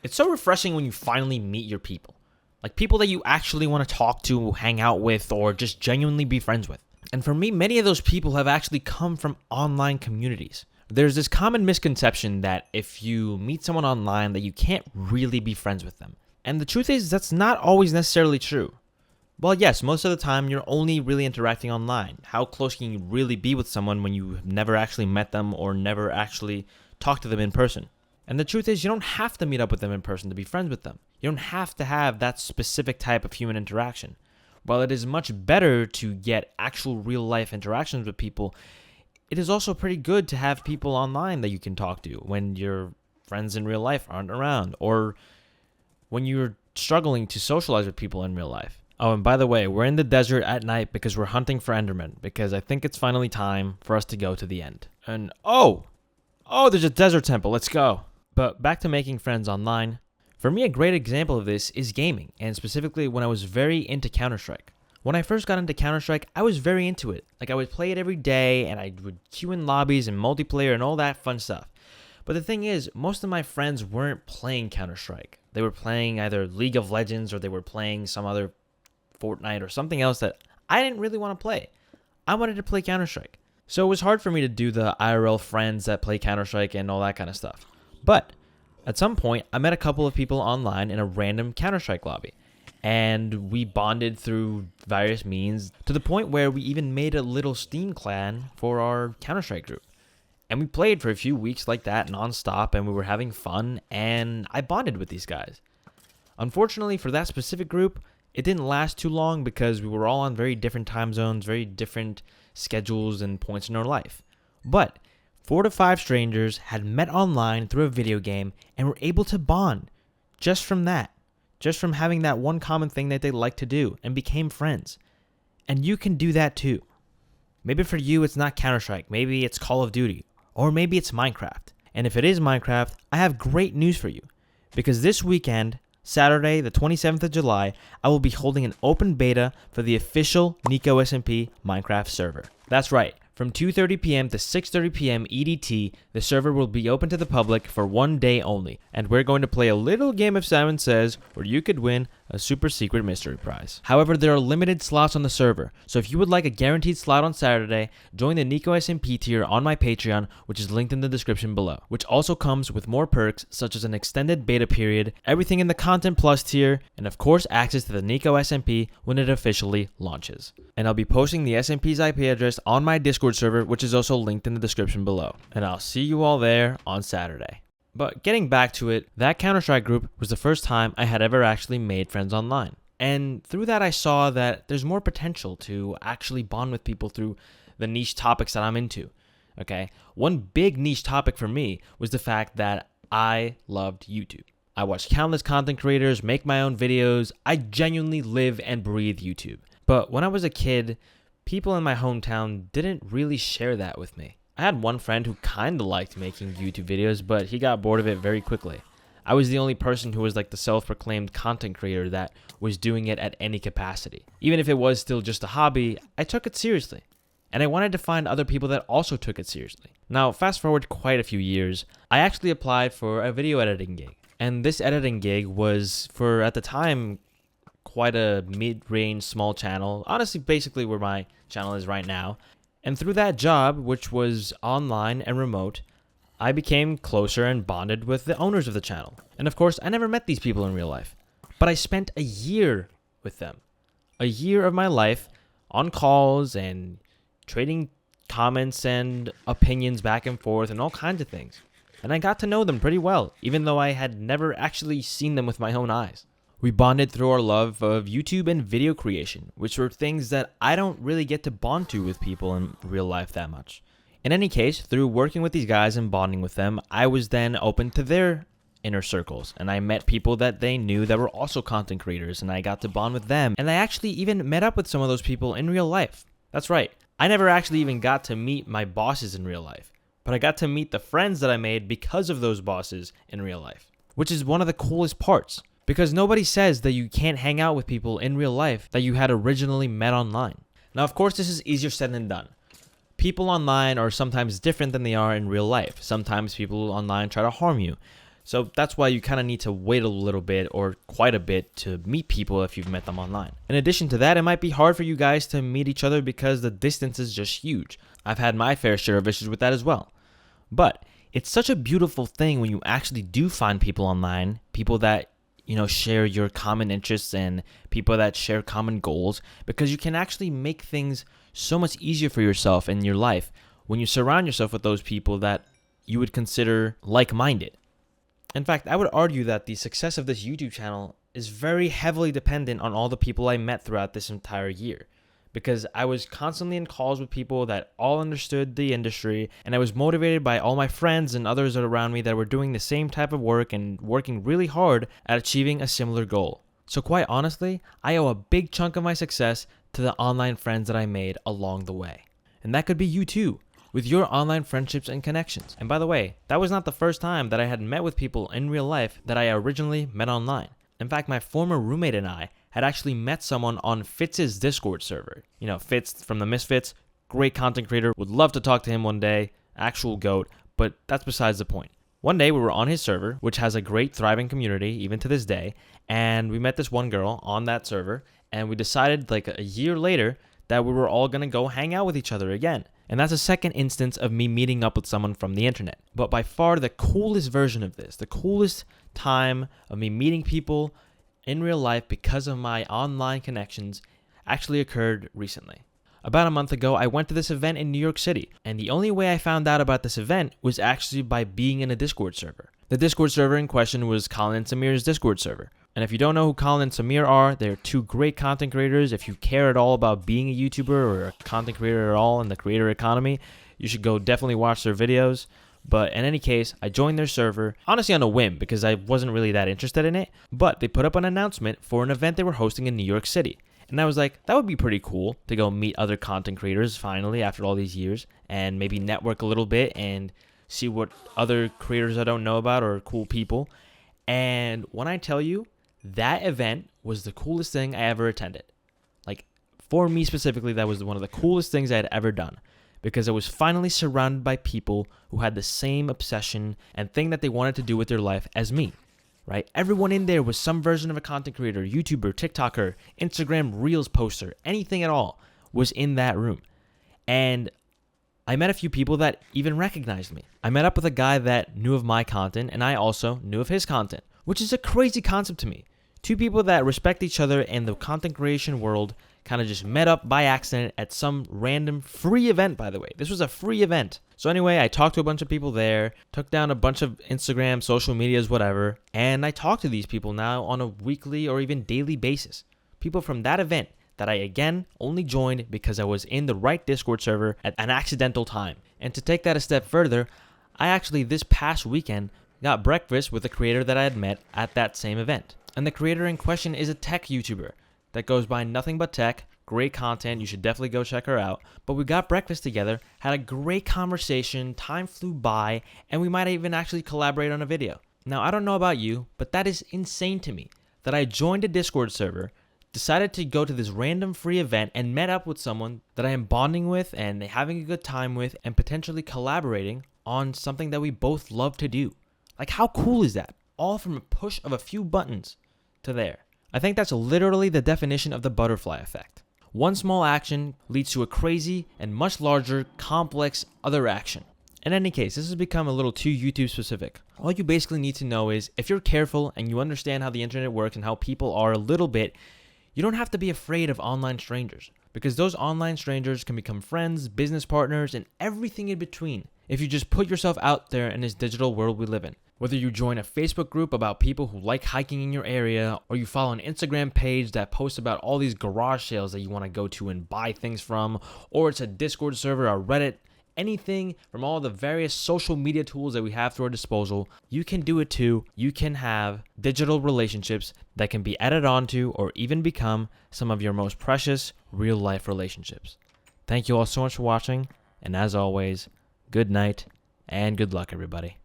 It's so refreshing when you finally meet your people. Like people that you actually want to talk to, hang out with, or just genuinely be friends with. And for me, many of those people have actually come from online communities. There's this common misconception that if you meet someone online that you can't really be friends with them. And the truth is that's not always necessarily true. Well, yes, most of the time you're only really interacting online. How close can you really be with someone when you have never actually met them or never actually talked to them in person? And the truth is you don't have to meet up with them in person to be friends with them. You don't have to have that specific type of human interaction. While it is much better to get actual real life interactions with people, it is also pretty good to have people online that you can talk to when your friends in real life aren't around, or when you're struggling to socialize with people in real life. Oh, and by the way, we're in the desert at night because we're hunting for Endermen, because I think it's finally time for us to go to the end. And oh, there's a desert temple, let's go. But back to making friends online. For me, a great example of this is gaming, and specifically when I was very into Counter-Strike. When I first got into Counter-Strike, I was very into it. Like I would play it every day, and I would queue in lobbies and multiplayer and all that fun stuff. But the thing is, most of my friends weren't playing Counter-Strike. They were playing either League of Legends or they were playing some other Fortnite or something else that I didn't really want to play. I wanted to play Counter-Strike. So it was hard for me to do the IRL friends that play Counter-Strike and all that kind of stuff. But at some point, I met a couple of people online in a random Counter-Strike lobby, and we bonded through various means to the point where we even made a little Steam clan for our Counter-Strike group. And we played for a few weeks like that nonstop, and we were having fun, and I bonded with these guys. Unfortunately, for that specific group, it didn't last too long because we were all on very different time zones, very different schedules and points in our life. But 4 to 5 strangers had met online through a video game and were able to bond just from that. Just from having that one common thing that they like to do and became friends. And you can do that too. Maybe for you it's not Counter-Strike, maybe it's Call of Duty, or maybe it's Minecraft. And if it is Minecraft, I have great news for you. Because this weekend, Saturday, the 27th of July, I will be holding an open beta for the official niko SMP Minecraft server. That's right. From 2:30 p.m. to 6:30 p.m. EDT, the server will be open to the public for one day only, and we're going to play a little game of Simon Says where you could win a super secret mystery prize. However, there are limited slots on the server, so if you would like a guaranteed slot on Saturday, join the niko SMP tier on my Patreon, which is linked in the description below, which also comes with more perks such as an extended beta period, everything in the Content Plus tier, and of course access to the niko SMP when it officially launches. And I'll be posting the SMP's IP address on my Discord server, which is also linked in the description below. And I'll see you all there on Saturday. But getting back to it, that Counter-Strike group was the first time I had ever actually made friends online. And through that I saw that there's more potential to actually bond with people through the niche topics that I'm into. Okay? One big niche topic for me was the fact that I loved YouTube. I watched countless content creators, make my own videos. I genuinely live and breathe YouTube. But when I was a kid, people in my hometown didn't really share that with me. I had one friend who kind of liked making YouTube videos, but he got bored of it very quickly. I was the only person who was like the self-proclaimed content creator that was doing it at any capacity. Even if it was still just a hobby, I took it seriously. And I wanted to find other people that also took it seriously. Now, fast forward quite a few years, I actually applied for a video editing gig. And this editing gig was, for at the time, quite a mid-range small channel, honestly basically where my channel is right now. And through that job, which was online and remote, I became closer and bonded with the owners of the channel. And of course, I never met these people in real life, but I spent a year with them. A year of my life on calls and trading comments and opinions back and forth and all kinds of things. And I got to know them pretty well, even though I had never actually seen them with my own eyes. We bonded through our love of YouTube and video creation, which were things that I don't really get to bond to with people in real life that much. In any case, through working with these guys and bonding with them, I was then open to their inner circles, and I met people that they knew that were also content creators, and I got to bond with them, and I actually even met up with some of those people in real life. That's right, I never actually even got to meet my bosses in real life, but I got to meet the friends that I made because of those bosses in real life, which is one of the coolest parts. Because nobody says that you can't hang out with people in real life that you had originally met online. Now, of course, this is easier said than done. People online are sometimes different than they are in real life. Sometimes people online try to harm you. So that's why you kind of need to wait a little bit or quite a bit to meet people if you've met them online. In addition to that, it might be hard for you guys to meet each other because the distance is just huge. I've had my fair share of issues with that as well. But it's such a beautiful thing when you actually do find people online, people that share your common interests and people that share common goals, because you can actually make things so much easier for yourself in your life when you surround yourself with those people that you would consider like-minded. In fact, I would argue that the success of this YouTube channel is very heavily dependent on all the people I met throughout this entire year, because I was constantly in calls with people that all understood the industry, and I was motivated by all my friends and others around me that were doing the same type of work and working really hard at achieving a similar goal. So quite honestly, I owe a big chunk of my success to the online friends that I made along the way. And that could be you too, with your online friendships and connections. And by the way, that was not the first time that I had met with people in real life that I originally met online. In fact, my former roommate and I had actually met someone on Fitz's Discord server. Fitz from the Misfits, great content creator, would love to talk to him one day, actual GOAT, but that's besides the point. One day we were on his server, which has a great thriving community even to this day, and we met this one girl on that server, and we decided like a year later that we were all gonna go hang out with each other again. And that's a second instance of me meeting up with someone from the internet. But by far the coolest version of this, the coolest time of me meeting people in real life because of my online connections actually occurred recently. About a month ago, I went to this event in New York City, and the only way I found out about this event was actually by being in a Discord server. The Discord server in question was Colin and Samir's Discord server. And if you don't know who Colin and Samir are, they're two great content creators. If you care at all about being a YouTuber or a content creator at all in the creator economy, you should go definitely watch their videos. But in any case, I joined their server, honestly on a whim because I wasn't really that interested in it. But they put up an announcement for an event they were hosting in New York City. And I was like, that would be pretty cool to go meet other content creators finally after all these years and maybe network a little bit and see what other creators I don't know about or cool people. And when I tell you, that event was the coolest thing I ever attended. Like, for me specifically, that was one of the coolest things I had ever done because I was finally surrounded by people who had the same obsession and thing that they wanted to do with their life as me, right? Everyone in there was some version of a content creator, YouTuber, TikToker, Instagram Reels poster, anything at all was in that room. And I met a few people that even recognized me. I met up with a guy that knew of my content, and I also knew of his content, which is a crazy concept to me. Two people that respect each other in the content creation world kind of just met up by accident at some random free event, by the way. This was a free event. So anyway, I talked to a bunch of people there, took down a bunch of Instagram, social medias, whatever, and I talk to these people now on a weekly or even daily basis. People from that event that I again only joined because I was in the right Discord server at an accidental time. And to take that a step further, I actually this past weekend got breakfast with a creator that I had met at that same event. And the creator in question is a tech YouTuber that goes by nothing but tech, great content, you should definitely go check her out. But we got breakfast together, had a great conversation, time flew by, and we might even actually collaborate on a video. Now, I don't know about you, but that is insane to me, that I joined a Discord server, decided to go to this random free event and met up with someone that I am bonding with and having a good time with and potentially collaborating on something that we both love to do. Like, how cool is that? All from a push of a few buttons to there. I think that's literally the definition of the butterfly effect. One small action leads to a crazy and much larger, complex other action. In any case, this has become a little too YouTube specific. All you basically need to know is if you're careful and you understand how the internet works and how people are a little bit, you don't have to be afraid of online strangers, because those online strangers can become friends, business partners, and everything in between if you just put yourself out there in this digital world we live in. Whether you join a Facebook group about people who like hiking in your area, or you follow an Instagram page that posts about all these garage sales that you want to go to and buy things from, or it's a Discord server or Reddit, anything from all the various social media tools that we have to our disposal, you can do it too. You can have digital relationships that can be added onto or even become some of your most precious real life relationships. Thank you all so much for watching, and as always, good night and good luck, everybody.